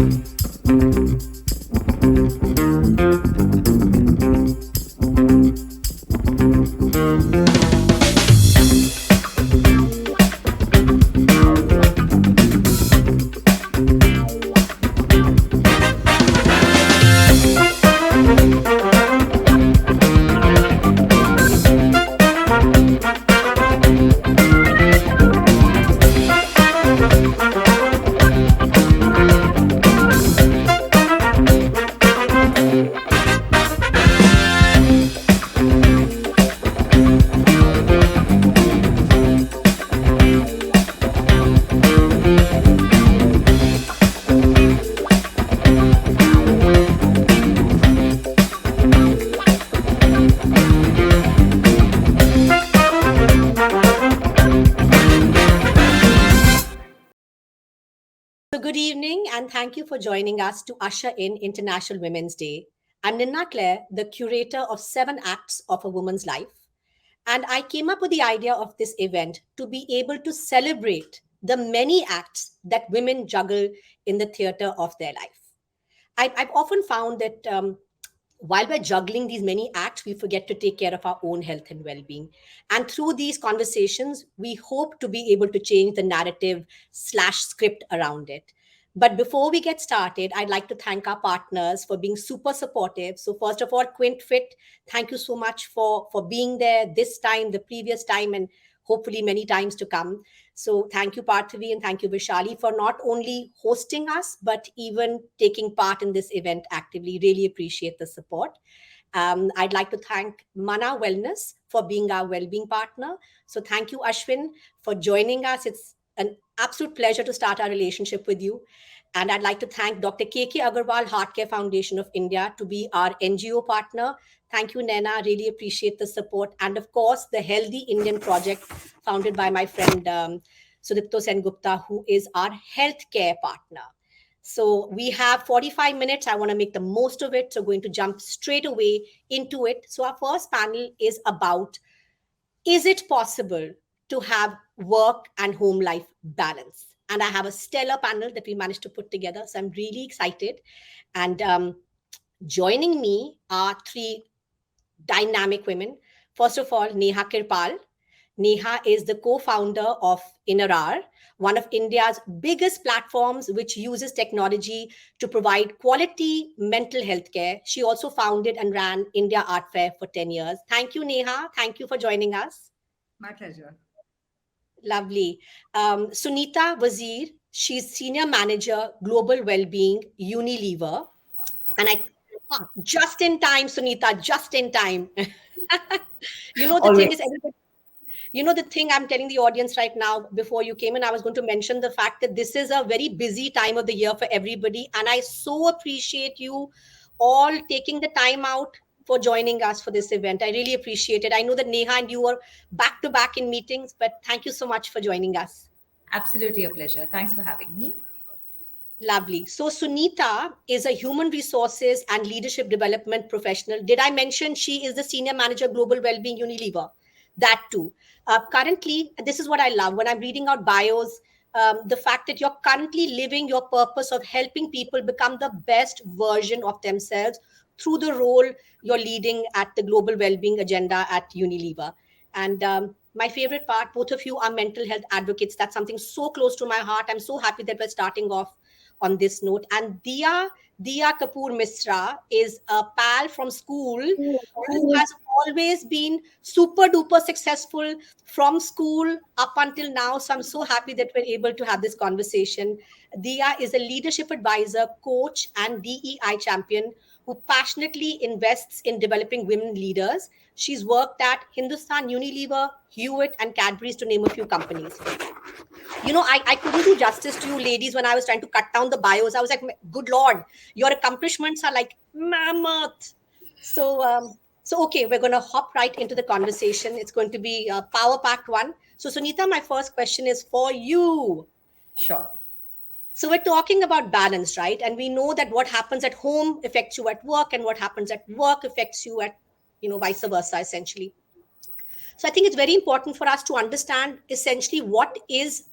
So, good evening, and thank you for joining us to usher in International Women's Day. I'm Ninna Kler, the curator of 7 acts of a woman's life. And I came up with the idea of this event to be able to celebrate the many acts that women juggle in the theater of their life. I've often found that while we're juggling these many acts, we forget to take care of our own health and well being. And through these conversations, we hope to be able to change the narrative/slash script around it. But before we get started, I'd like to thank our partners for being super supportive. So, first of all, QuintFit, thank you so much for being there this time, the previous time, and hopefully many times to come. So thank you, Parthavi, and thank you, Vishali, for not only hosting us, but even taking part in this event actively. Really appreciate the support. I'd like to thank Mana Wellness for being our well-being partner. So thank you, Ashwin, for joining us. It's an absolute pleasure to start our relationship with you. And I'd like to thank Dr. K.K. Agarwal Heart Care Foundation of India to be our NGO partner. Thank you, Nena. Really appreciate the support. And of course, the Healthy Indian Project, founded by my friend Sudipto Sengupta, who is our healthcare partner. So we have 45 minutes. I want to make the most of it. So going to jump straight away into it. So our first panel is about, is it possible to have work and home life balance? And I have a stellar panel that we managed to put together. So I'm really excited. And joining me are 3 dynamic women. First of all, Neha Kirpal. Neha is the co-founder of InnerR, one of India's biggest platforms which uses technology to provide quality mental health care. She also founded and ran India Art Fair for 10 years. Thank you, Neha. Thank you for joining us. My pleasure. Lovely. Sunita Wazir, she's Senior Manager, Global Wellbeing, Unilever. And just in time, Sunita, just in time. The thing is, the thing I'm telling the audience right now, before you came in, I was going to mention the fact that this is a very busy time of the year for everybody. And I so appreciate you all taking the time out for joining us for this event. I really appreciate it. I know that Neha and you are back to back in meetings, but thank you so much for joining us. Absolutely a pleasure. Thanks for having me. Lovely. So Sunita is a human resources and leadership development professional. Did I mention she is the Senior Manager Global Wellbeing Unilever? That too. Currently, this is what I love when I'm reading out bios, the fact that you're currently living your purpose of helping people become the best version of themselves through the role you're leading at the global well-being agenda at Unilever. And my favorite part, both of you are mental health advocates. That's something so close to my heart. I'm so happy that we're starting off on this note. And Diya Kapur Misra is a pal from school who has always been super duper successful from school up until now. So I'm so happy that we're able to have this conversation. Diya is a leadership advisor, coach, and DEI champion who passionately invests in developing women leaders. She's worked at Hindustan Unilever, Hewitt, and Cadburys, to name a few companies. I couldn't do justice to you ladies when I was trying to cut down the bios. I was like, good Lord, your accomplishments are like mammoth. So okay, we're going to hop right into the conversation. It's going to be a power-packed one. So Sunita, my first question is for you. Sure. So we're talking about balance, right? And we know that what happens at home affects you at work, and what happens at work affects you at, vice versa, essentially. So I think it's very important for us to understand essentially what is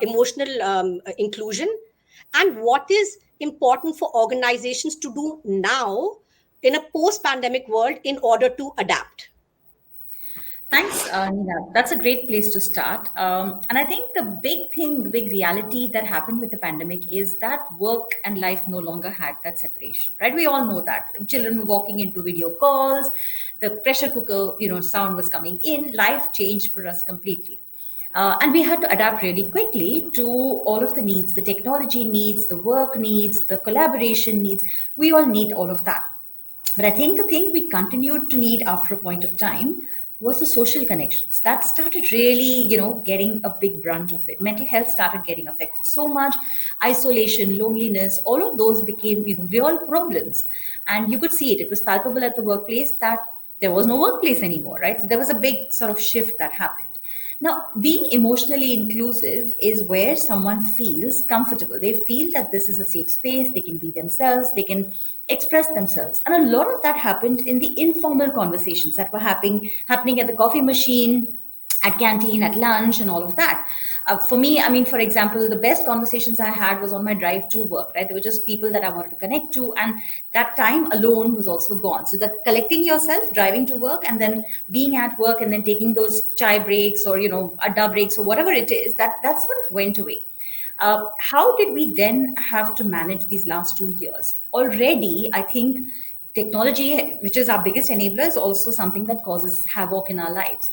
emotional inclusion and what is important for organizations to do now in a post pandemic world in order to adapt? Thanks, Nina. That's a great place to start. And I think the big thing, the big reality that happened with the pandemic is that work and life no longer had that separation, right? We all know that. Children were walking into video calls, the pressure cooker, sound was coming in. Life changed for us completely. And we had to adapt really quickly to all of the needs, the technology needs, the work needs, the collaboration needs. We all need all of that. But I think the thing we continued to need after a point of time was the social connections that started really, getting a big brunt of it. Mental health started getting affected so much. Isolation, loneliness, all of those became, real problems. And you could see it. It was palpable at the workplace that there was no workplace anymore, right? So there was a big sort of shift that happened. Now, being emotionally inclusive is where someone feels comfortable. They feel that this is a safe space, they can be themselves, they can express themselves. And a lot of that happened in the informal conversations that were happening at the coffee machine, at canteen, at lunch, and all of that. For me, I mean, for example, the best conversations I had was on my drive to work, right? There were just people that I wanted to connect to, and that time alone was also gone. So that collecting yourself, driving to work, and then being at work, and then taking those chai breaks or adda breaks or whatever it is, that sort of went away. How did we then have to manage these last 2 years? Already, I think technology, which is our biggest enabler, is also something that causes havoc in our lives.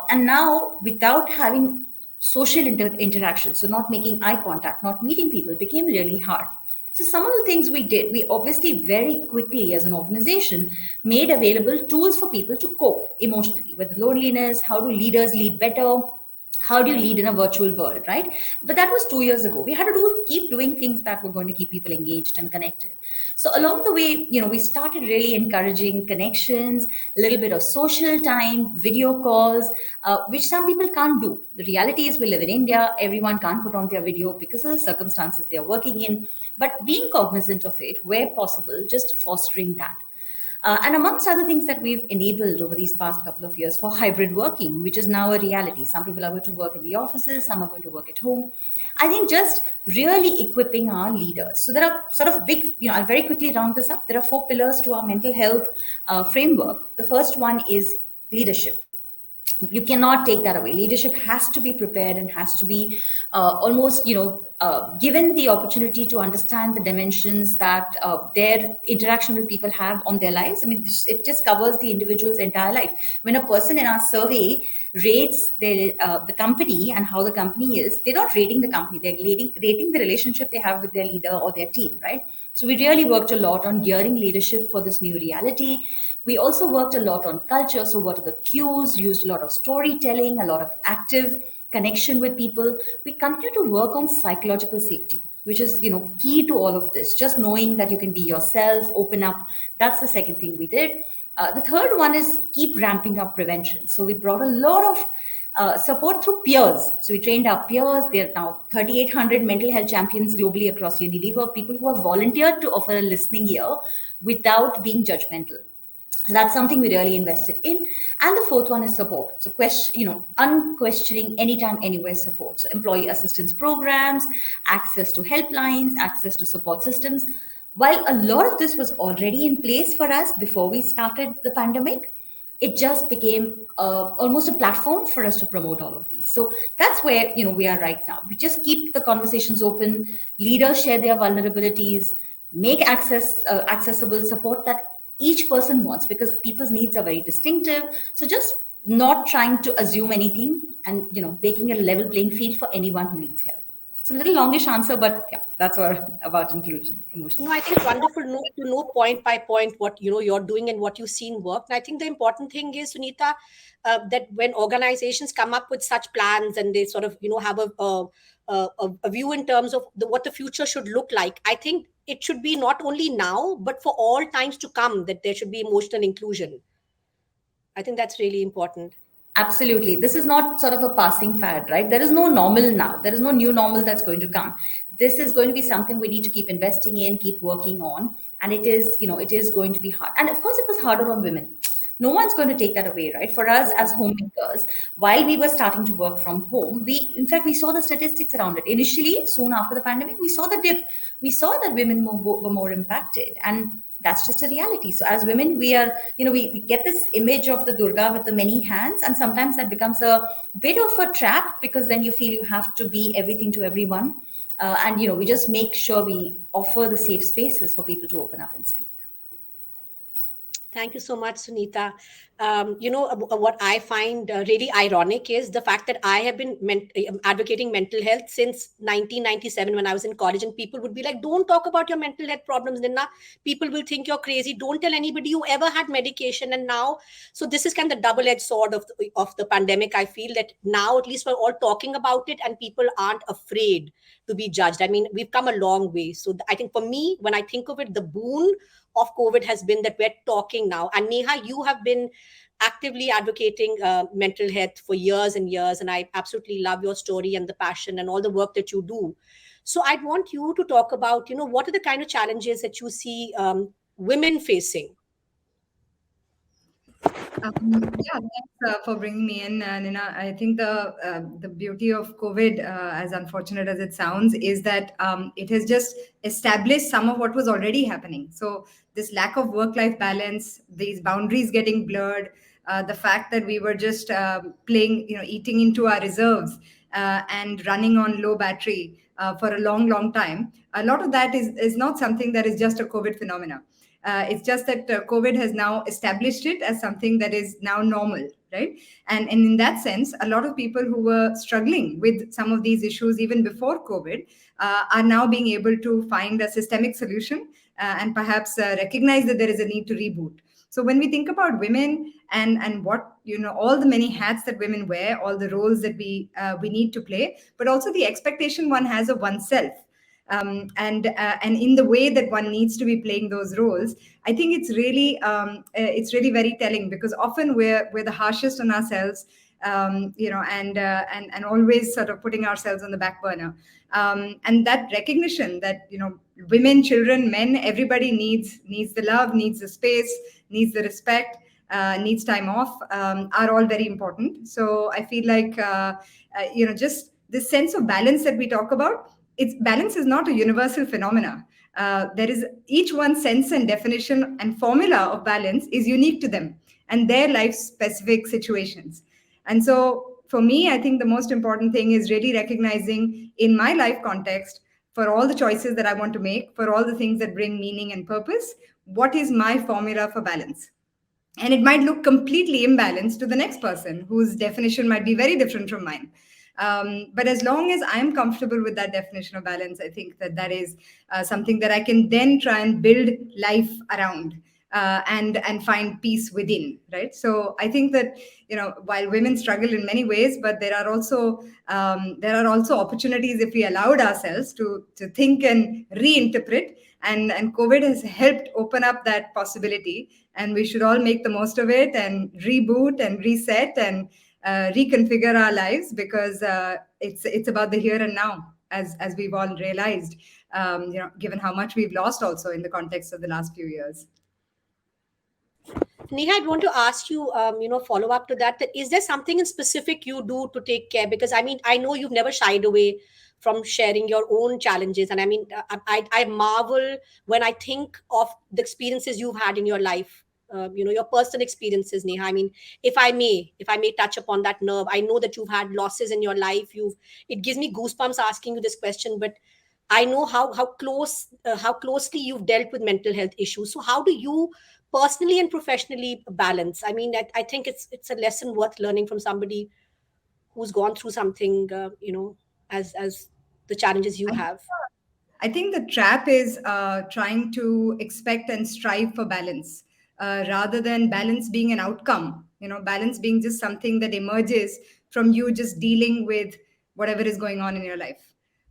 And now, without having social interaction, so not making eye contact, not meeting people, became really hard. So some of the things we did, we obviously very quickly as an organization made available tools for people to cope emotionally with loneliness. How do leaders lead better? How do you lead in a virtual world, right? But that was 2 years ago. We had to keep doing things that were going to keep people engaged and connected. So along the way, we started really encouraging connections, a little bit of social time, video calls, which some people can't do. The reality is we live in India. Everyone can't put on their video because of the circumstances they are working in. But being cognizant of it, where possible, just fostering that. And amongst other things that we've enabled over these past couple of years for hybrid working, which is now a reality. Some people are going to work in the offices, some are going to work at home. I think just really equipping our leaders. So there are sort of big, I'll very quickly round this up. There are 4 pillars to our mental health framework. The first one is leadership. You cannot take that away. Leadership has to be prepared and has to be almost given the opportunity to understand the dimensions that their interaction with people have on their lives. I mean, it just covers the individual's entire life. When a person in our survey rates the company and how the company is, they're not rating the company, they're rating the relationship they have with their leader or their team, right? So we really worked a lot on gearing leadership for this new reality. We also worked a lot on culture. So what are the cues? Used a lot of storytelling, a lot of active connection with people. We continue to work on psychological safety, which is key to all of this. Just knowing that you can be yourself, open up. That's the second thing we did. The third one is keep ramping up prevention. So we brought a lot of support through peers. So we trained our peers. There are now 3,800 mental health champions globally across Unilever, people who have volunteered to offer a listening ear without being judgmental. So that's something we really invested in. And the fourth one is support. So unquestioning anytime, anywhere support. So employee assistance programs, access to helplines, access to support systems. While a lot of this was already in place for us before we started the pandemic, it just became almost a platform for us to promote all of these. So that's where we are right now. We just keep the conversations open. Leaders share their vulnerabilities, make accessible support that each person wants, because people's needs are very distinctive. So just not trying to assume anything, and making a level playing field for anyone who needs help. It's a little longish answer, but yeah, that's what about inclusion, emotional. No, I think it's wonderful to know point by point what you're doing and what you've seen work. And I think the important thing is, Sunita, that when organizations come up with such plans and they sort of have a view in terms of what the future should look like, I think it should be not only now but for all times to come, that there should be emotional inclusion. I think that's really important. Absolutely. This is not sort of a passing fad, right? There is no normal now. There is no new normal that's going to come. This is going to be something we need to keep investing in, keep working on. And it is going to be hard. And of course, it was harder on women. No one's going to take that away, right? For us Yeah. as homemakers, while we were starting to work from home, in fact, we saw the statistics around it. Initially, soon after the pandemic, we saw the dip. We saw that women were more impacted. And that's just a reality. So as women, we are, we get this image of the Durga with the many hands, and sometimes that becomes a bit of a trap, because then you feel you have to be everything to everyone. And we just make sure we offer the safe spaces for people to open up and speak. Thank you so much, Sunita. What I find really ironic is the fact that I have been advocating mental health since 1997 when I was in college, and people would be like, "Don't talk about your mental health problems, Ninna. People will think you're crazy. Don't tell anybody you ever had medication." And now, so this is kind of the double-edged sword of the pandemic. I feel that now, at least, we're all talking about it, and people aren't afraid to be judged. I mean, we've come a long way. So I think for me, when I think of it, the boon of COVID has been that we're talking now. And Neha, you have been actively advocating mental health for years and years. And I absolutely love your story and the passion and all the work that you do. So I'd want you to talk about, what are the kind of challenges that you see women facing? Yeah, thanks for bringing me in, Nina. I think the beauty of COVID, as unfortunate as it sounds, is that it has just established some of what was already happening. So this lack of work-life balance, these boundaries getting blurred, the fact that we were just playing, eating into our reserves and running on low battery for a long, long time. A lot of that is not something that is just a COVID phenomena. It's just that COVID has now established it as something that is now normal, right? And in that sense, a lot of people who were struggling with some of these issues even before COVID are now being able to find a systemic solution and perhaps recognize that there is a need to reboot. So when we think about women and what all the many hats that women wear, all the roles that we need to play, but also the expectation one has of oneself, and in the way that one needs to be playing those roles, I think it's really very telling, because often we're the harshest on ourselves, and always sort of putting ourselves on the back burner. And that recognition that women, children, men, everybody needs the love, needs the space, needs the respect, needs time off, are all very important. So I feel like just this sense of balance that we talk about, it's balance is not a universal phenomena. There is each one's sense and definition and formula of balance is unique to them and their life specific situations. And so for me, I think the most important thing is really recognizing in my life context, for all the choices that I want to make, for all the things that bring meaning and purpose, what is my formula for balance? And it might look completely imbalanced to the next person whose definition might be very different from mine. But as long as I'm comfortable with that definition of balance, I think that is something that I can then try and build life around, and find peace within, right? So I think that while women struggle in many ways, but there are also opportunities if we allowed ourselves to think and reinterpret. And COVID has helped open up that possibility, and we should all make the most of it and reboot and reset and reconfigure our lives, because it's about the here and now, as we've all realized, given how much we've lost also in the context of the last few years. Neha, I'd want to ask you, follow up to that. That is there something in specific you do to take care? Because I mean, I know you've never shied away from sharing your own challenges, and I mean, I marvel when I think of the experiences you've had in your life. Your personal experiences, Neha. I mean, if I may touch upon that nerve, I know that you've had losses in your life. It gives me goosebumps asking you this question, but I know how closely you've dealt with mental health issues. So how do you personally and professionally balance? I mean, I think it's a lesson worth learning from somebody who's gone through something, as the challenges you I have. I think the trap is trying to expect and strive for balance, rather than balance being an outcome. Balance being just something that emerges from you just dealing with whatever is going on in your life.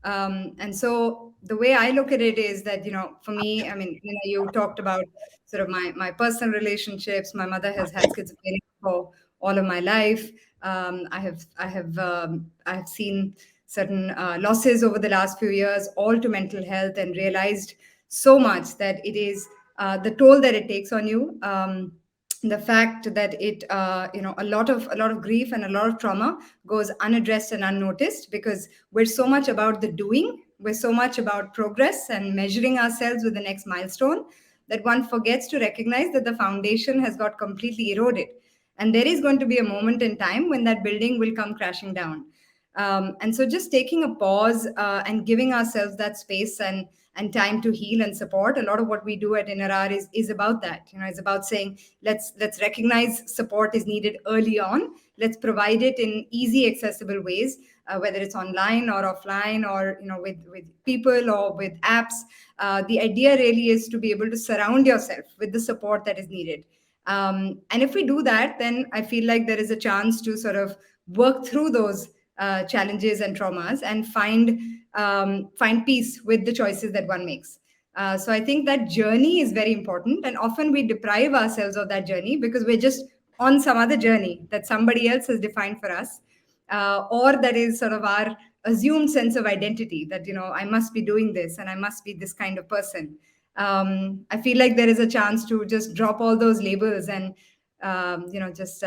And so the way I look at it is that, for me, I mean, you talked about sort of my personal relationships. My mother has had schizophrenia for all of my life. I have seen certain losses over the last few years, all to mental health, and realized so much that it is the toll that it takes on you. the fact that it a lot of grief and a lot of trauma goes unaddressed and unnoticed, because we're so much about the doing, we're so much about progress and measuring ourselves with the next milestone, that one forgets to recognize that the foundation has got completely eroded, and there is going to be a moment in time when that building will come crashing down. And so just taking a pause and giving ourselves that space and time to heal and support. A lot of what we do at INRR is about that. It's about saying, let's recognize support is needed early on. Let's provide it in easy, accessible ways, whether it's online or offline, or with people or with apps. The idea really is to be able to surround yourself with the support that is needed. And if we do that, then I feel like there is a chance to sort of work through those challenges and traumas and find peace with the choices that one makes. So I think that journey is very important, and often we deprive ourselves of that journey because we're just on some other journey that somebody else has defined for us, or that is sort of our assumed sense of identity, that I must be doing this and I must be this kind of person. I feel like there is a chance to just drop all those labels and just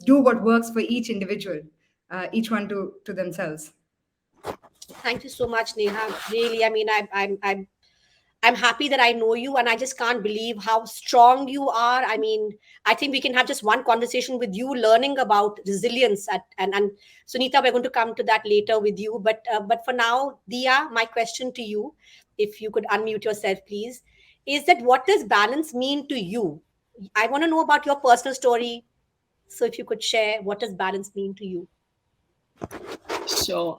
do what works for each individual, each one to themselves. Thank you so much, Neha. Really, I mean, I'm happy that I know you, and I just can't believe how strong you are. I mean, I think we can have just one conversation with you, learning about resilience. And Sunita, we're going to come to that later with you. But for now, Diya, my question to you, if you could unmute yourself, please, is that what does balance mean to you? I want to know about your personal story. So if you could share, what does balance mean to you? Sure.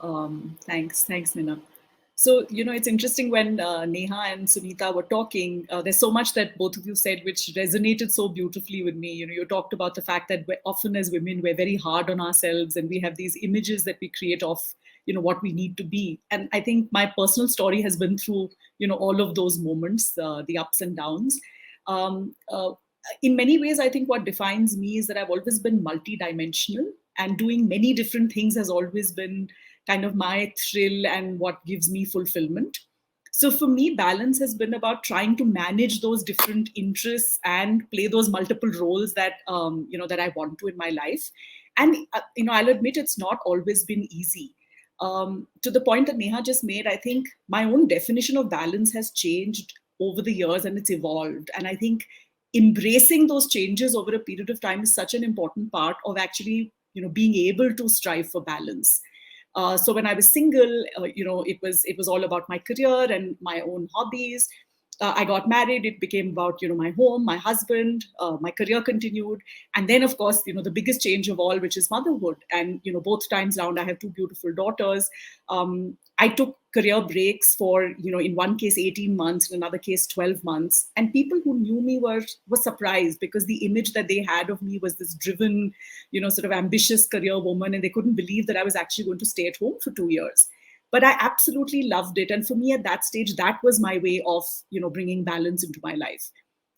Thanks, Nina. So, it's interesting when Neha and Sunita were talking, there's so much that both of you said which resonated so beautifully with me. You talked about the fact that often as women, we're very hard on ourselves and we have these images that we create of, what we need to be. And I think my personal story has been through, all of those moments, the ups and downs. Um, uh, in many ways, I think what defines me is that I've always been multidimensional, and doing many different things has always been kind of my thrill and what gives me fulfillment. So for me, balance has been about trying to manage those different interests and play those multiple roles that that I want to in my life. And I'll admit it's not always been easy. To the point that Neha just made, I think my own definition of balance has changed over the years and it's evolved. And I think embracing those changes over a period of time is such an important part of actually being able to strive for balance. So when I was single, it was all about my career and my own hobbies. I got married. It became about my home, my husband, my career continued, and then of course the biggest change of all, which is motherhood. And both times round, I have two beautiful daughters. I took career breaks for in one case 18 months, in another case 12 months, and people who knew me were surprised because the image that they had of me was this driven, sort of ambitious career woman, and they couldn't believe that I was actually going to stay at home for 2 years. But I absolutely loved it. And for me at that stage, that was my way of, bringing balance into my life.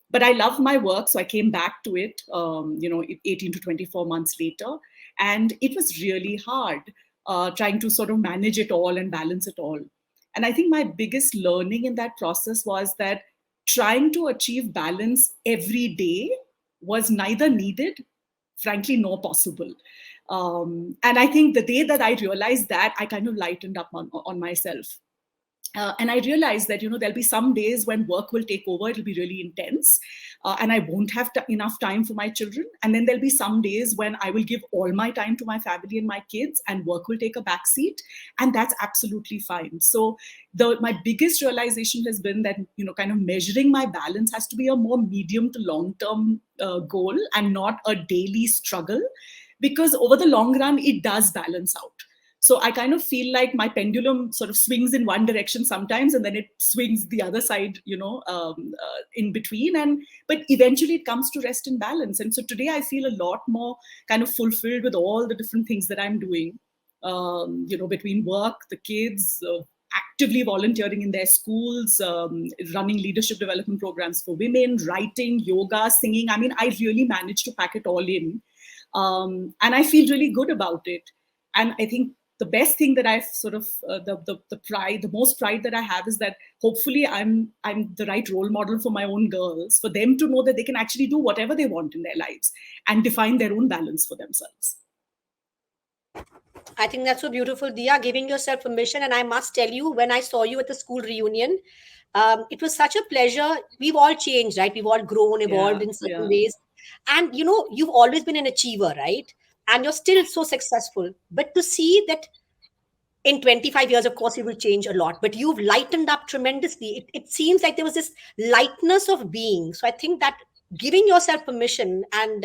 But I love my work. So I came back to it, 18 to 24 months later. And it was really hard trying to sort of manage it all and balance it all. And I think my biggest learning in that process was that trying to achieve balance every day was neither needed, frankly, nor possible. And I think the day that I realized that, I kind of lightened up on myself. And I realized that, there'll be some days when work will take over, it'll be really intense, and I won't have enough time for my children. And then there'll be some days when I will give all my time to my family and my kids, and work will take a backseat, and that's absolutely fine. So my biggest realization has been that, kind of measuring my balance has to be a more medium to long-term goal and not a daily struggle, because over the long run, it does balance out. So I kind of feel like my pendulum sort of swings in one direction sometimes, and then it swings the other side, in between. But eventually it comes to rest in balance. And so today I feel a lot more kind of fulfilled with all the different things that I'm doing, between work, the kids, actively volunteering in their schools, running leadership development programs for women, writing, yoga, singing. I mean, I really managed to pack it all in. And I feel really good about it. And I think the best thing that I've sort of the pride, the most pride that I have is that hopefully I'm the right role model for my own girls, for them to know that they can actually do whatever they want in their lives and define their own balance for themselves. I think that's so beautiful, Diya, giving yourself permission. And I must tell you, when I saw you at the school reunion, it was such a pleasure. We've all changed, right? We've all grown, evolved in certain ways. And, you've always been an achiever, right? And you're still so successful. But to see that in 25 years, of course, you will change a lot, but you've lightened up tremendously. It seems like there was this lightness of being. So I think that giving yourself permission and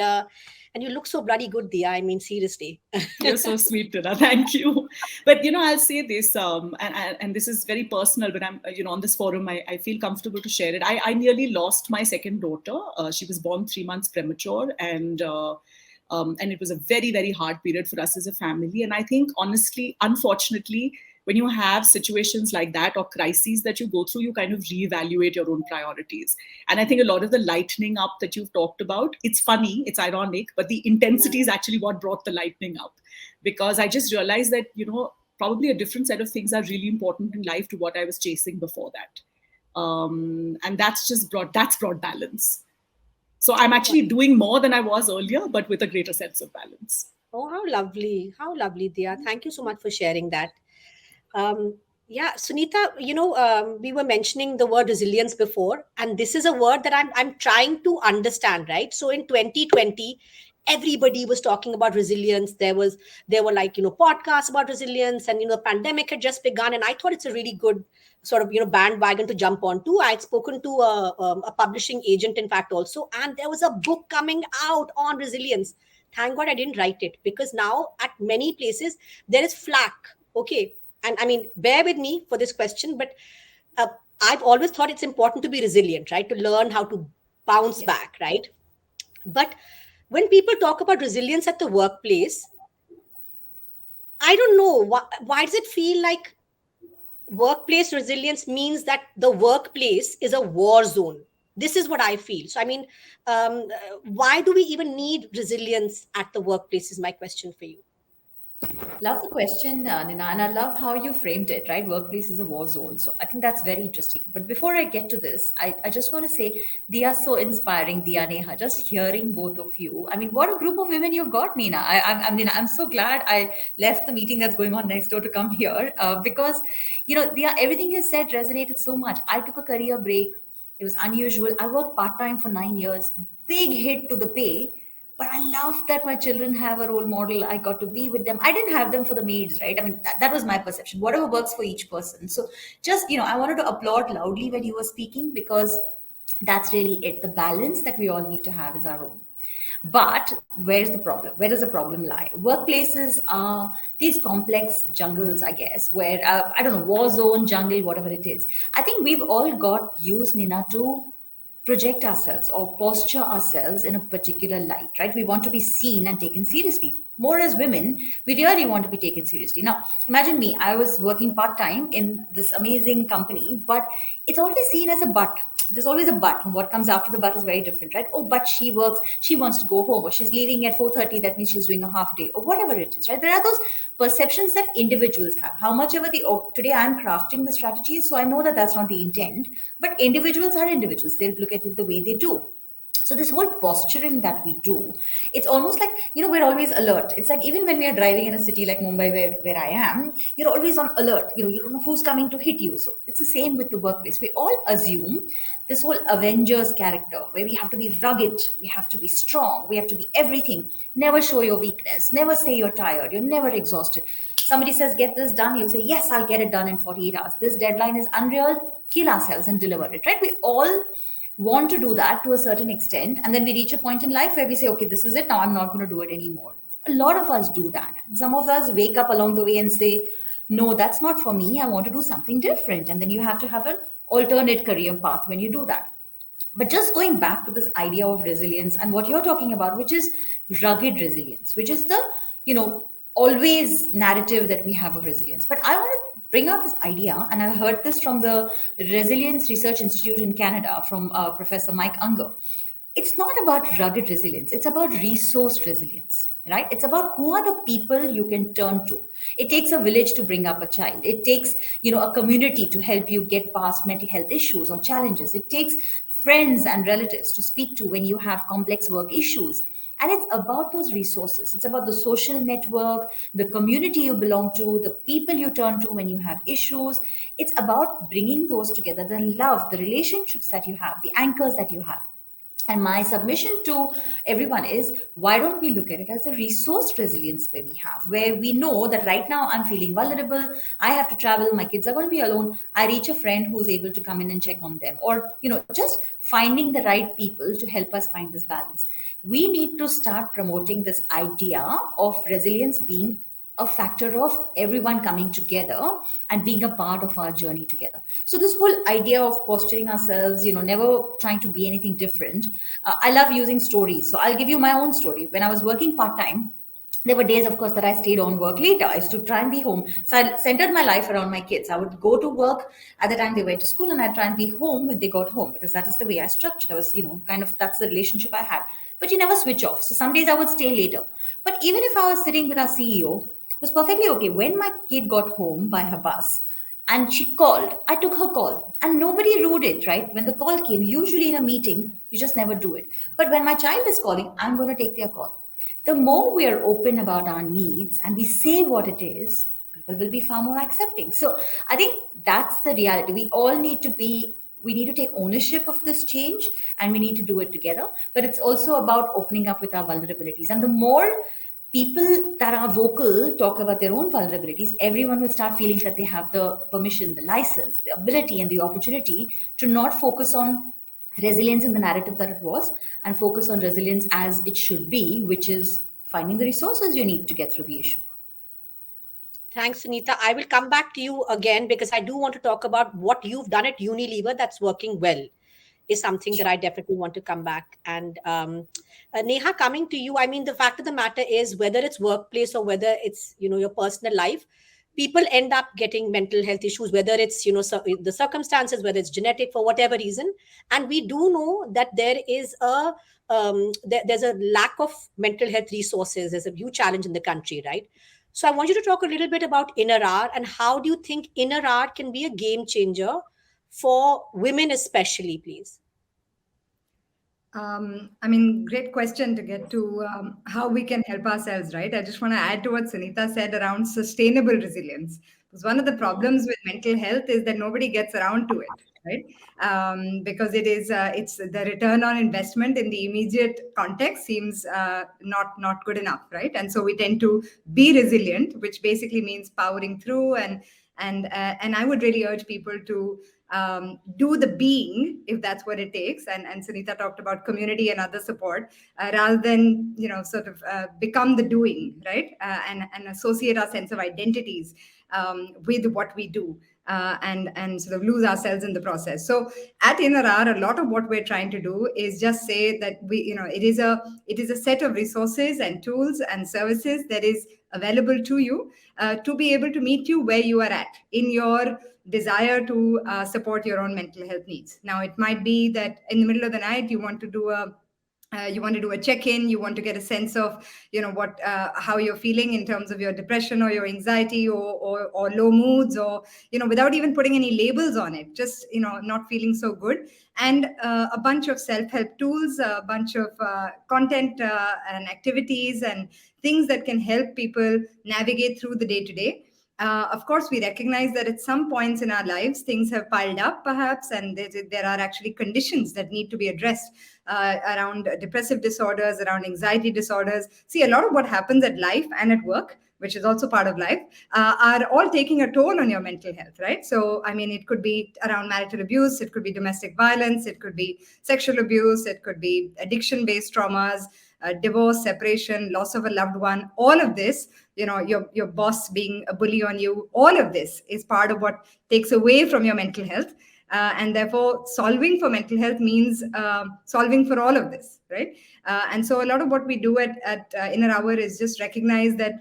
you look so bloody good, Diya. I mean, seriously. You're so sweet, Tina. Thank you. But I'll say this, and this is very personal. But I'm, on this forum, I feel comfortable to share it. I nearly lost my second daughter. She was born 3 months premature, and it was a very, very hard period for us as a family. And I think, honestly, unfortunately, when you have situations like that or crises that you go through, you kind of reevaluate your own priorities. And I think a lot of the lightening up that you've talked about, it's funny, it's ironic, but the intensity is actually what brought the lightening up. Because I just realized that, probably a different set of things are really important in life to what I was chasing before that. And that's brought balance. So I'm actually doing more than I was earlier, but with a greater sense of balance. Oh, how lovely. How lovely, Diya. Thank you so much for sharing that. Yeah, Sunita, we were mentioning the word resilience before, and this is a word that I'm trying to understand, right? So in 2020, everybody was talking about resilience. There were like, podcasts about resilience, and, the pandemic had just begun. And I thought it's a really good sort of, bandwagon to jump onto. I had spoken to a publishing agent, in fact, also, and there was a book coming out on resilience. Thank God I didn't write it, because now at many places there is flack. Okay. And I mean, bear with me for this question, but I've always thought it's important to be resilient, right? To learn how to bounce back, right? But when people talk about resilience at the workplace, I don't know, why does it feel like workplace resilience means that the workplace is a war zone? This is what I feel. So, I mean, why do we even need resilience at the workplace is my question for you. Love the question, Nina, and I love how you framed it, right? Workplace is a war zone. So I think that's very interesting. But before I get to this, I just want to say, Diya, so inspiring, Diya, Neha, just hearing both of you. I mean, what a group of women you've got, Nina. I'm so glad I left the meeting that's going on next door to come here because, Diya, everything you said resonated so much. I took a career break. It was unusual. I worked part-time for 9 years, big hit to the pay. But I love that my children have a role model. I got to be with them. I didn't have them for the maids, right? I mean, that was my perception. Whatever works for each person. So just, I wanted to applaud loudly when you were speaking, because that's really it. The balance that we all need to have is our own. But where's the problem? Where does the problem lie? Workplaces are these complex jungles, I guess, where, I don't know, war zone, jungle, whatever it is. I think we've all got used, Nina, to project ourselves or posture ourselves in a particular light, right? We want to be seen and taken seriously. More as women, we really want to be taken seriously. Now, imagine me, I was working part-time in this amazing company, but it's always seen as a but. There's always a but, and what comes after the but is very different, right? Oh, but she works, she wants to go home, or she's leaving at 4:30, that means she's doing a half day, or whatever it is, right? There are those perceptions that individuals have. How much ever today I'm crafting the strategies, so I know that that's not the intent, but individuals are individuals. They'll look at it the way they do. So this whole posturing that we do, it's almost like, we're always alert. It's like even when we are driving in a city like Mumbai, where I am, you're always on alert. You don't know who's coming to hit you. So it's the same with the workplace. We all assume this whole Avengers character where we have to be rugged, we have to be strong, we have to be everything. Never show your weakness. Never say you're tired. You're never exhausted. Somebody says, get this done. You'll say, yes, I'll get it done in 48 hours. This deadline is unreal. Kill ourselves and deliver it, right? We all want to do that to a certain extent, and then we reach a point in life where we say, okay, this is it, now I'm not going to do it anymore. A lot of us do that. Some of us wake up along the way and say, no, that's not for me, I want to do something different. And then you have to have an alternate career path when you do that. But just going back to this idea of resilience and what you're talking about, which is rugged resilience, which is the always narrative that we have of resilience. But I want to bring out this idea, and I heard this from the Resilience Research Institute in Canada from Professor Mike Unger. it's not about rugged resilience, it's about resource resilience, right? It's about who are the people you can turn to. It takes a village to bring up a child. It takes, a community to help you get past mental health issues or challenges. It takes friends and relatives to speak to when you have complex work issues. And it's about those resources. It's about the social network, the community you belong to, the people you turn to when you have issues. It's about bringing those together, the love, the relationships that you have, the anchors that you have. And my submission to everyone is, why don't we look at it as a resource resilience where we have, where we know that right now I'm feeling vulnerable, I have to travel, my kids are going to be alone. I reach a friend who's able to come in and check on them. Or, just finding the right people to help us find this balance. We need to start promoting this idea of resilience being a factor of everyone coming together and being a part of our journey together. So this whole idea of posturing ourselves, never trying to be anything different. I love using stories. So I'll give you my own story. When I was working part-time, there were days, of course, that I stayed on work later. I used to try and be home. So I centered my life around my kids. I would go to work at the time they went to school, and I'd try and be home when they got home, because that is the way I structured. I was, that's the relationship I had. But you never switch off. So some days I would stay later. But even if I was sitting with our CEO, it was perfectly okay. When my kid got home by her bus and she called, I took her call, and nobody ruled it, right? When the call came, usually in a meeting, you just never do it. But when my child is calling, I'm going to take their call. The more we are open about our needs and we say what it is, people will be far more accepting. So I think that's the reality. We need to take ownership of this change, and we need to do it together. But it's also about opening up with our vulnerabilities. And the more people that are vocal talk about their own vulnerabilities, everyone will start feeling that they have the permission, the license, the ability, and the opportunity to not focus on resilience in the narrative that it was, and focus on resilience as it should be, which is finding the resources you need to get through the issue. Thanks, Sunita. I will come back to you again because I do want to talk about what you've done at Unilever that's working well, is something that I definitely want to come back. And Neha, coming to you, I mean, the fact of the matter is, whether it's workplace or whether it's, your personal life, people end up getting mental health issues, whether it's, the circumstances, whether it's genetic, for whatever reason. And we do know that there is there's a lack of mental health resources. There's a huge challenge in the country, right? So I want you to talk a little bit about Inner Hour, and how do you think Inner Hour can be a game changer for women especially, please? Great question to get to how we can help ourselves, right? I just want to add to what Sunita said around sustainable resilience. Because one of the problems with mental health is that nobody gets around to it, right? Because it's the return on investment in the immediate context seems not good enough, right? And so we tend to be resilient, which basically means powering through, and I would really urge people to do the being, if that's what it takes. And Sunita talked about community and other support, rather than sort of become the doing, right? And associate our sense of identities with what we do. And sort of lose ourselves in the process. So at Inner Hour, a lot of what we're trying to do is just say that it is a set of resources and tools and services that is available to you to be able to meet you where you are at in your desire to support your own mental health needs. Now, it might be that in the middle of the night you want to do a check-in, you want to get a sense of what how you're feeling in terms of your depression or your anxiety or low moods, or without even putting any labels on it, just not feeling so good. And a bunch of self-help tools, a bunch of content and activities and things that can help people navigate through the day-to-day. Of course, we recognize that at some points in our lives, things have piled up, perhaps, and there are actually conditions that need to be addressed around depressive disorders, around anxiety disorders. See, a lot of what happens at life and at work, which is also part of life, are all taking a toll on your mental health, right? So, I mean, it could be around marital abuse, it could be domestic violence, it could be sexual abuse, it could be addiction-based traumas, divorce, separation, loss of a loved one. All of this, your boss being a bully on you, all of this is part of what takes away from your mental health. And therefore, solving for mental health means solving for all of this, right? And so a lot of what we do at Inner Hour is just recognize that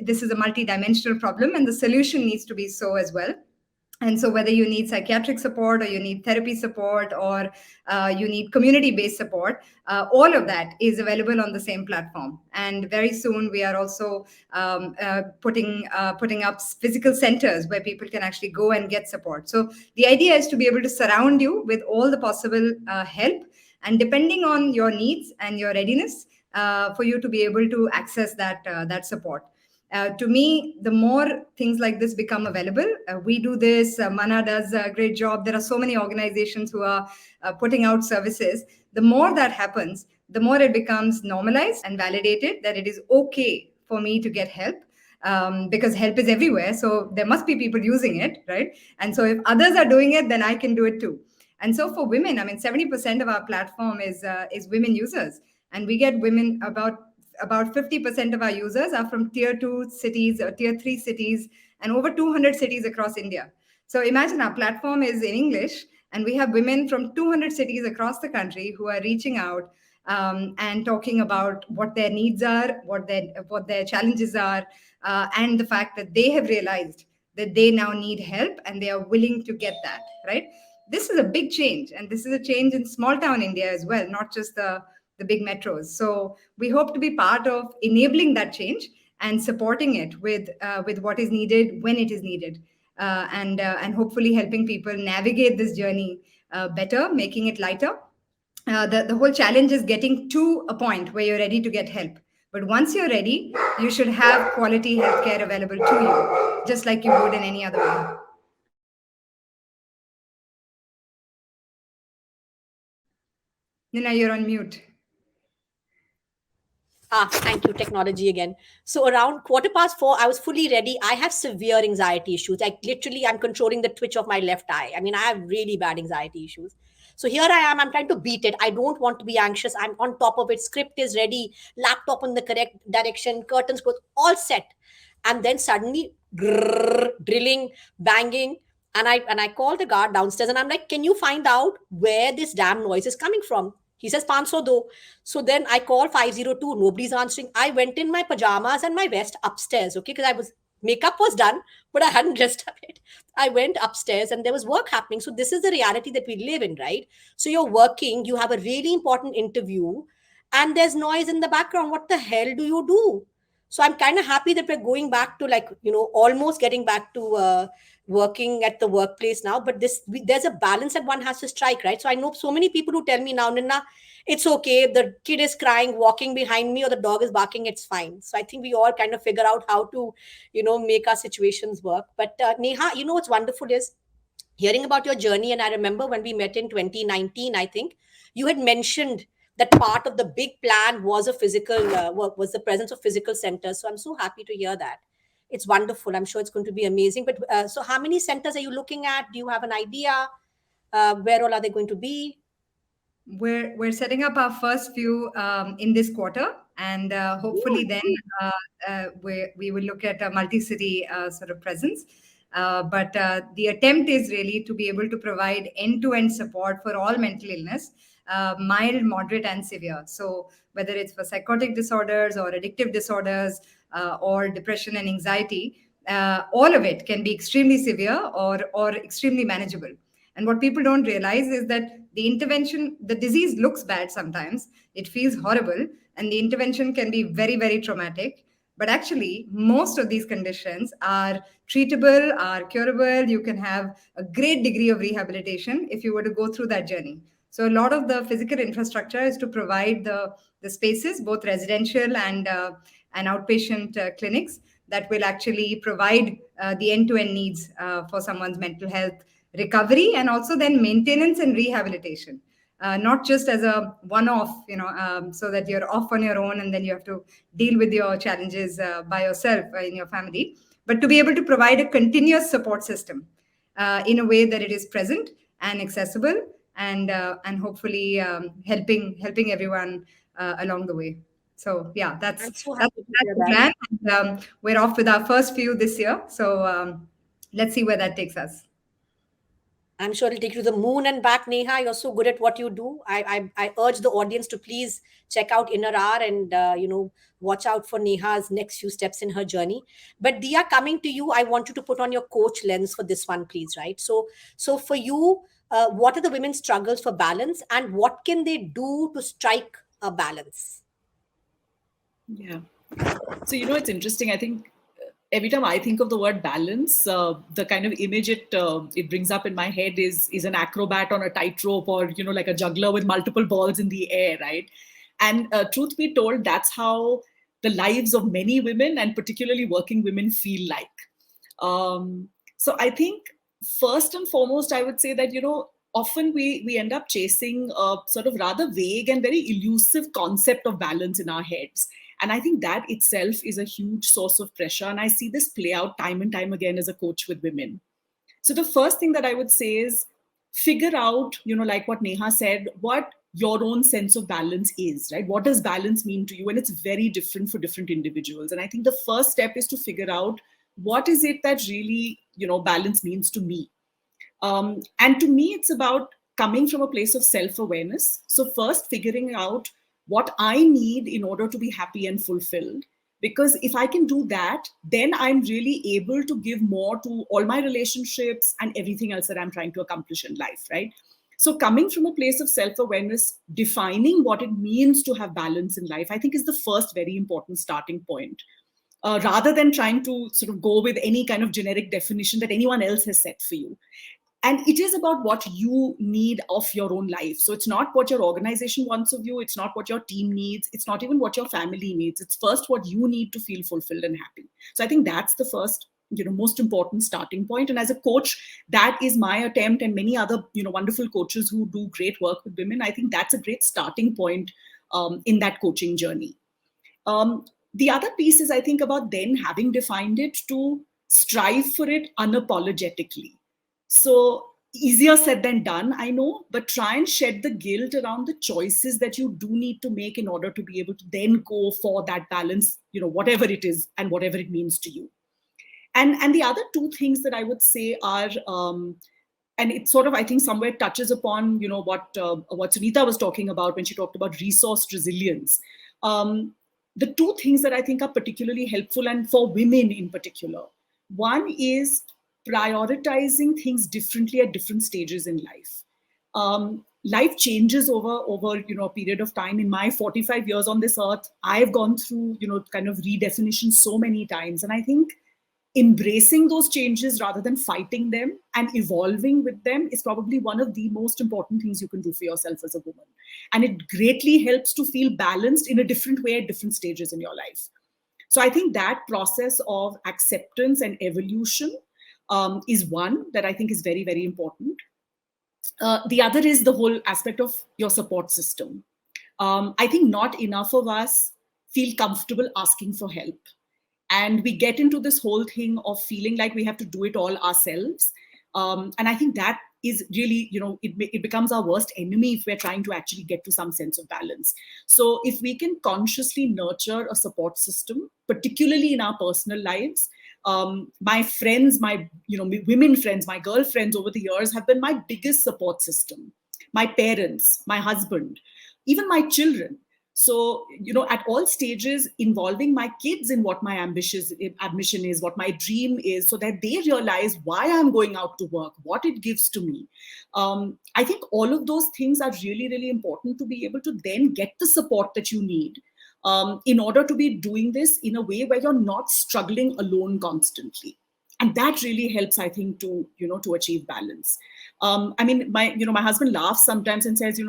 this is a multi-dimensional problem, and the solution needs to be so as well. And so, whether you need psychiatric support or you need therapy support or you need community based support, all of that is available on the same platform. And very soon, we are also putting up physical centers where people can actually go and get support. So, the idea is to be able to surround you with all the possible help, and depending on your needs and your readiness, for you to be able to access that support. To me, the more things like this become available, we do this, Mana does a great job. There are so many organizations who are putting out services. The more that happens, the more it becomes normalized and validated that it is okay for me to get help. Because help is everywhere. So there must be people using it, right? And so if others are doing it, then I can do it too. And so for women, I mean, 70% of our platform is women users. And we get women, about 50% of our users are from tier 2 cities or tier 3 cities, and over 200 cities across India. So imagine our platform is in English, and we have women from 200 cities across the country who are reaching out, and talking about what their needs are, what their challenges are, and the fact that they have realized that they now need help and they are willing to get that, right? This is a big change, and this is a change in small town India as well, not just the big metros. So we hope to be part of enabling that change and supporting it with what is needed when it is needed, and hopefully helping people navigate this journey better, making it lighter. The whole challenge is getting to a point where you're ready to get help. But once you're ready, you should have quality healthcare available to you, just like you would in any other way. Nina, you're on mute. Thank you, technology again. So around 4:15, I was fully ready. I have severe anxiety issues. Like literally, I'm controlling the twitch of my left eye. I mean, I have really bad anxiety issues. So here I am. I'm trying to beat it. I don't want to be anxious. I'm on top of it. Script is ready. Laptop in the correct direction. Curtains closed. All set. And then suddenly, grrr, drilling, banging. And I call the guard downstairs and I'm like, can you find out where this damn noise is coming from? He says, 500 do. So then I call 502. Nobody's answering. I went in my pajamas and my vest upstairs, okay, because I was makeup was done, but I hadn't dressed up yet. I went upstairs and there was work happening. So this is the reality that we live in, right? So you're working, you have a really important interview, and there's noise in the background. What the hell do you do? So I'm kind of happy that we're going back to, like, almost getting back to working at the workplace now. But there's a balance that one has to strike, right? So I know so many people who tell me now, Nina, it's okay, the kid is crying walking behind me or the dog is barking, it's fine. So I think we all kind of figure out how to make our situations work. But Neha, what's wonderful is hearing about your journey. And I remember when we met in 2019, I think you had mentioned that part of the big plan was a physical work, was the presence of physical centers. So I'm so happy to hear that. It's wonderful. I'm sure it's going to be amazing. But so how many centers are you looking at? Do you have an idea? Where all are they going to be? We're setting up our first few in this quarter, and hopefully then we will look at a multi-city sort of presence. But the attempt is really to be able to provide end-to-end support for all mental illness, mild, moderate, and severe. So whether it's for psychotic disorders or addictive disorders, or depression and anxiety, all of it can be extremely severe or extremely manageable. And what people don't realize is that the disease looks bad sometimes, it feels horrible, and the intervention can be very, very traumatic. But actually, most of these conditions are treatable, are curable. You can have a great degree of rehabilitation if you were to go through that journey. So a lot of the physical infrastructure is to provide the spaces, both residential and outpatient clinics that will actually provide the end-to-end needs for someone's mental health recovery, and also then maintenance and rehabilitation. Not just as a one-off, so that you're off on your own and then you have to deal with your challenges by yourself in your family, but to be able to provide a continuous support system in a way that it is present and accessible, and hopefully helping everyone along the way. So yeah, that's I'm so that's, happy to that's hear the that. plan. And, we're off with our first few this year, so let's see where that takes us. I'm sure it'll take you to the moon and back, Neha. You're so good at what you do. I urge the audience to please check out Inner Hour and, watch out for Neha's next few steps in her journey. But Diya, coming to you, I want you to put on your coach lens for this one, please, right? So for you, what are the women's struggles for balance and what can they do to strike a balance? Yeah. So, it's interesting. I think every time I think of the word balance, the kind of image it brings up in my head is an acrobat on a tightrope, or like a juggler with multiple balls in the air, right? And truth be told, that's how the lives of many women, and particularly working women, feel like. So I think first and foremost, I would say that often we end up chasing a sort of rather vague and very elusive concept of balance in our heads. And I think that itself is a huge source of pressure. And I see this play out time and time again as a coach with women. So the first thing that I would say is figure out, like what Neha said, what your own sense of balance is, right? What does balance mean to you? And it's very different for different individuals. And I think the first step is to figure out what is it that really, balance means to me. And to me, it's about coming from a place of self-awareness. So first figuring out what I need in order to be happy and fulfilled. Because if I can do that, then I'm really able to give more to all my relationships and everything else that I'm trying to accomplish in life, right? So coming from a place of self-awareness, defining what it means to have balance in life, I think is the first very important starting point. Rather than trying to sort of go with any kind of generic definition that anyone else has set for you. And it is about what you need of your own life. So it's not what your organization wants of you. It's not what your team needs. It's not even what your family needs. It's first what you need to feel fulfilled and happy. So I think that's the first, most important starting point. And as a coach, that is my attempt, and many other, wonderful coaches who do great work with women. I think that's a great starting point in that coaching journey. The other piece is, I think, about then having defined it, to strive for it unapologetically. So easier said than done, I know, but try and shed the guilt around the choices that you do need to make in order to be able to then go for that balance, whatever it is and whatever it means to you. And the other two things that I would say are, and it sort of, I think, somewhere touches upon, what Sunita was talking about when she talked about resource resilience. The two things that I think are particularly helpful, and for women in particular, one is prioritizing things differently at different stages in life. Life changes over a period of time. In my 45 years on this earth, I've gone through kind of redefinition so many times, and I think embracing those changes rather than fighting them and evolving with them is probably one of the most important things you can do for yourself as a woman. And it greatly helps to feel balanced in a different way at different stages in your life. So I think that process of acceptance and evolution is one that I think is very, very important. The other is the whole aspect of your support system. I think not enough of us feel comfortable asking for help. And we get into this whole thing of feeling like we have to do it all ourselves. And I think that is really, it becomes our worst enemy if we're trying to actually get to some sense of balance. So if we can consciously nurture a support system, particularly in our personal lives, my friends, my women friends, my girlfriends over the years have been my biggest support system. My parents, my husband, even my children. So, at all stages, involving my kids in what my ambition is, what my dream is, so that they realize why I'm going out to work, what it gives to me. I think all of those things are really, really important to be able to then get the support that you need in order to be doing this in a way where you're not struggling alone constantly. And that really helps, I think, to achieve balance. My husband laughs sometimes and says,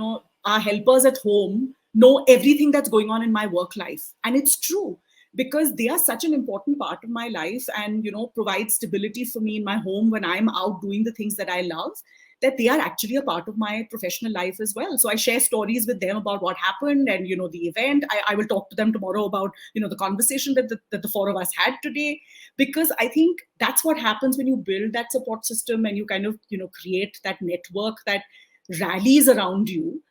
our helpers at home know everything that's going on in my work life. And it's true, because they are such an important part of my life and, provide stability for me in my home when I'm out doing the things that I love, that they are actually a part of my professional life as well. So I share stories with them about what happened and, the event. I will talk to them tomorrow about, the conversation that the four of us had today, because I think that's what happens when you build that support system and you kind of, create that network that rallies around you.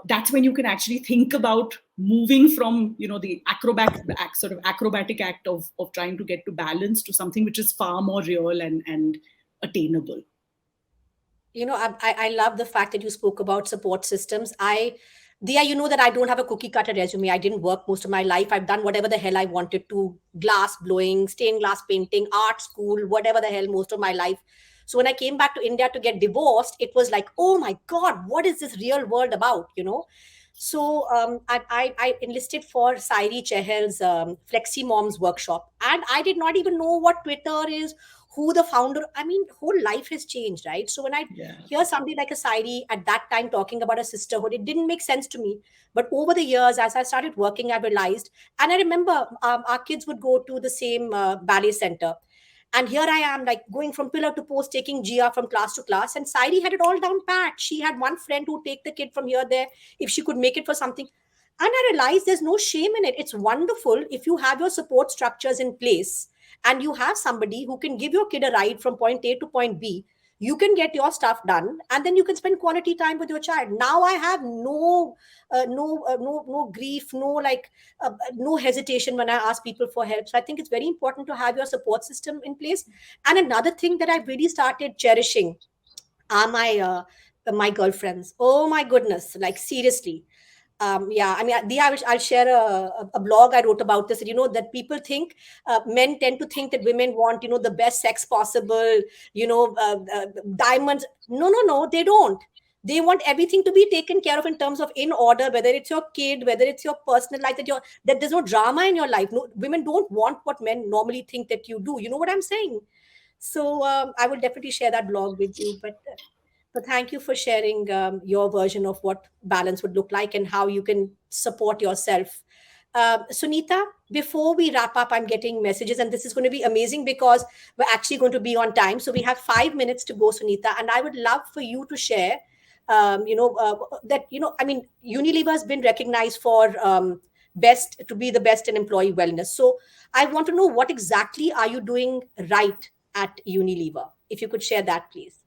That's when you can actually think about moving from, the acrobatic act of trying to get to balance to something which is far more real and attainable. I love the fact that you spoke about support systems. Dia, you know that I don't have a cookie cutter resume. I didn't work most of my life. I've done whatever the hell I wanted to, glass blowing, stained glass painting, art school, whatever the hell, most of my life. So when I came back to India to get divorced, it was like, oh my God, what is this real world about? So I enlisted for Sairi Chehel's Flexi Moms workshop, and I did not even know what Twitter is, who the founder. I mean, whole life has changed, right? So when I Yeah. hear somebody like a Sairi at that time talking about a sisterhood, it didn't make sense to me. But over the years, as I started working, I realized, and I remember our kids would go to the same ballet center. And here I am, like going from pillar to post, taking Gia from class to class. And Sairi had it all down pat. She had one friend who take the kid from here there if she could make it for something. And I realized there's no shame in it. It's wonderful if you have your support structures in place and you have somebody who can give your kid a ride from point A to point B. You can get your stuff done, and then you can spend quality time with your child. Now I have no grief, no hesitation when I ask people for help. So I think it's very important to have your support system in place. And another thing that I've really started cherishing are my girlfriends. Oh my goodness, like seriously. Yeah, I mean, Diya, I'll share a blog I wrote about this. That people think, men tend to think that women want, the best sex possible, diamonds. No, no, no, they don't. They want everything to be taken care of in terms of in order, whether it's your kid, whether it's your personal life, that there's no drama in your life. No, women don't want what men normally think that you do. You know what I'm saying? So I will definitely share that blog with you. But thank you for sharing your version of what balance would look like and how you can support yourself. Sunita, before we wrap up, I'm getting messages, and this is going to be amazing because we're actually going to be on time. So we have 5 minutes to go, Sunita, and I would love for you to share. I mean, Unilever has been recognized for best to be the best in employee wellness. So I want to know what exactly are you doing right at Unilever? If you could share that, please.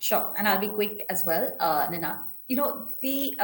Sure, and I'll be quick as well, Nina. The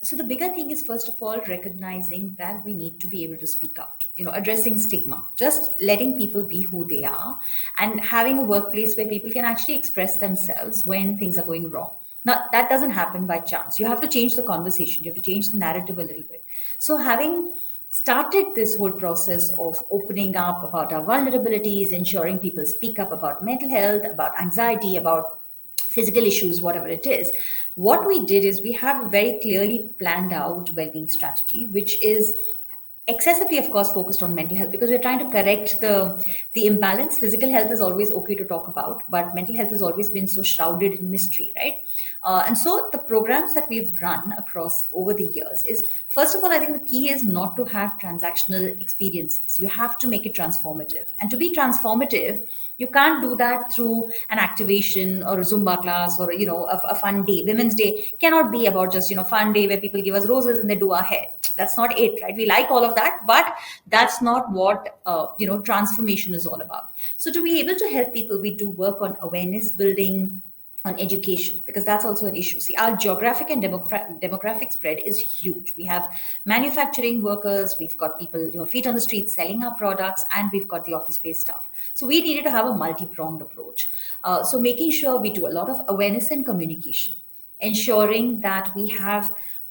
so the bigger thing is first of all recognizing that we need to be able to speak out. Addressing stigma, just letting people be who they are, and having a workplace where people can actually express themselves when things are going wrong. Now that doesn't happen by chance. You have to change the conversation. You have to change the narrative a little bit. So having started this whole process of opening up about our vulnerabilities, ensuring people speak up about mental health, about anxiety, about physical issues, whatever it is. What we did is we have a very clearly planned out well-being strategy, which is excessively, of course, focused on mental health because we're trying to correct the imbalance. Physical health is always okay to talk about, but mental health has always been so shrouded in mystery, right? And so the programs that we've run across over the years is, first of all, I think the key is not to have transactional experiences. You have to make it transformative, and to be transformative, you can't do that through an activation or a Zumba class or a fun day. Women's Day cannot be about just fun day where people give us roses and they do our hair. That's not it, right? We like all of that, but that's not what transformation is all about. So to be able to help people, we do work on awareness building, on education, because that's also an issue. See, our geographic and demographic spread is huge. We have manufacturing workers, we've got people feet on the street selling our products, and we've got the office-based staff. So we needed to have a multi-pronged approach. So making sure we do a lot of awareness and communication, ensuring that we have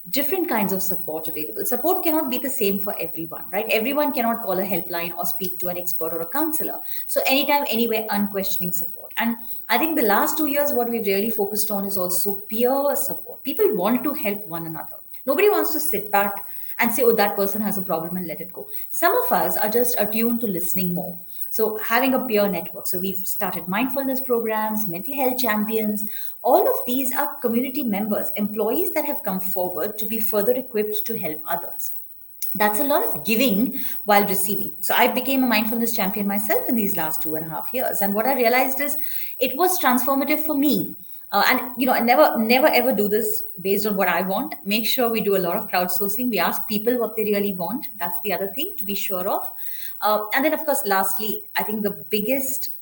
different kinds of support available. Support cannot be the same for everyone, right? Everyone cannot call a helpline or speak to an expert or a counselor. So anytime, anywhere, unquestioning support. And I think the last 2 years, what we've really focused on is also peer support. People want to help one another. Nobody wants to sit back and say, oh, that person has a problem and let it go. Some of us are just attuned to listening more. So having a peer network. So we've started mindfulness programs, mental health champions. All of these are community members, employees that have come forward to be further equipped to help others. That's a lot of giving while receiving. So I became a mindfulness champion myself in these last 2.5 years. And what I realized is it was transformative for me. I never ever do this based on what I want. Make sure we do a lot of crowdsourcing. We ask people what they really want. That's the other thing to be sure of. And then, of course, lastly, I think the biggest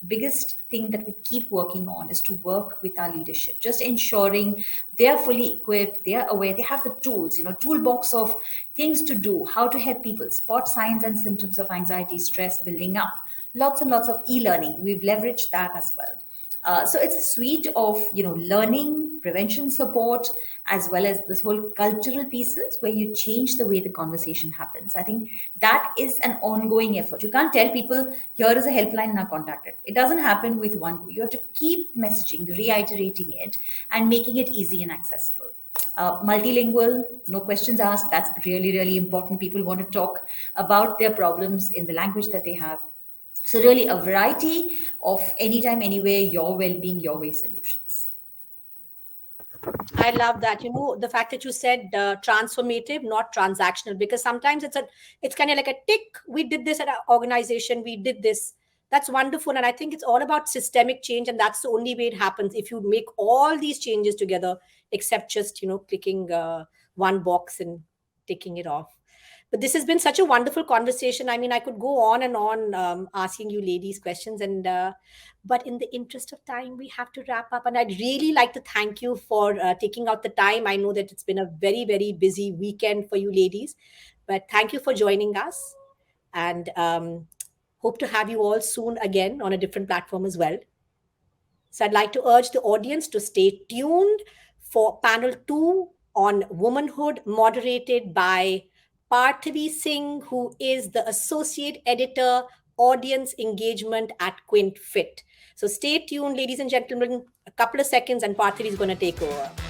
thing that we keep working on is to work with our leadership, just ensuring they are fully equipped, they are aware, they have the tools, toolbox of things to do, how to help people spot signs and symptoms of anxiety, stress building up, lots and lots of e-learning. We've leveraged that as well. So it's a suite of learning, prevention support, as well as this whole cultural pieces where you change the way the conversation happens. I think that is an ongoing effort. You can't tell people here is a helpline, now contact it. It doesn't happen with one go. You have to keep messaging, reiterating it, and making it easy and accessible. Multilingual, no questions asked. That's really, really important. People want to talk about their problems in the language that they have. So, really, a variety of anytime, anywhere, your well being, your way solutions. I love that. The fact that you said transformative, not transactional, because sometimes it's kind of like a tick. We did this at our organization. We did this. That's wonderful, and I think it's all about systemic change, and that's the only way it happens. If you make all these changes together, except just clicking one box and ticking it off. But this has been such a wonderful conversation. I mean, I could go on and on asking you ladies questions, and but in the interest of time, we have to wrap up. And I'd really like to thank you for taking out the time. I know that it's been a very, very busy weekend for you ladies, but thank you for joining us, and hope to have you all soon again on a different platform as well. So I'd like to urge the audience to stay tuned for panel 2 on womanhood, moderated by Parthavi Singh, who is the Associate Editor, Audience Engagement at QuintFit. So stay tuned, ladies and gentlemen. A couple of seconds and Parthavi is going to take over.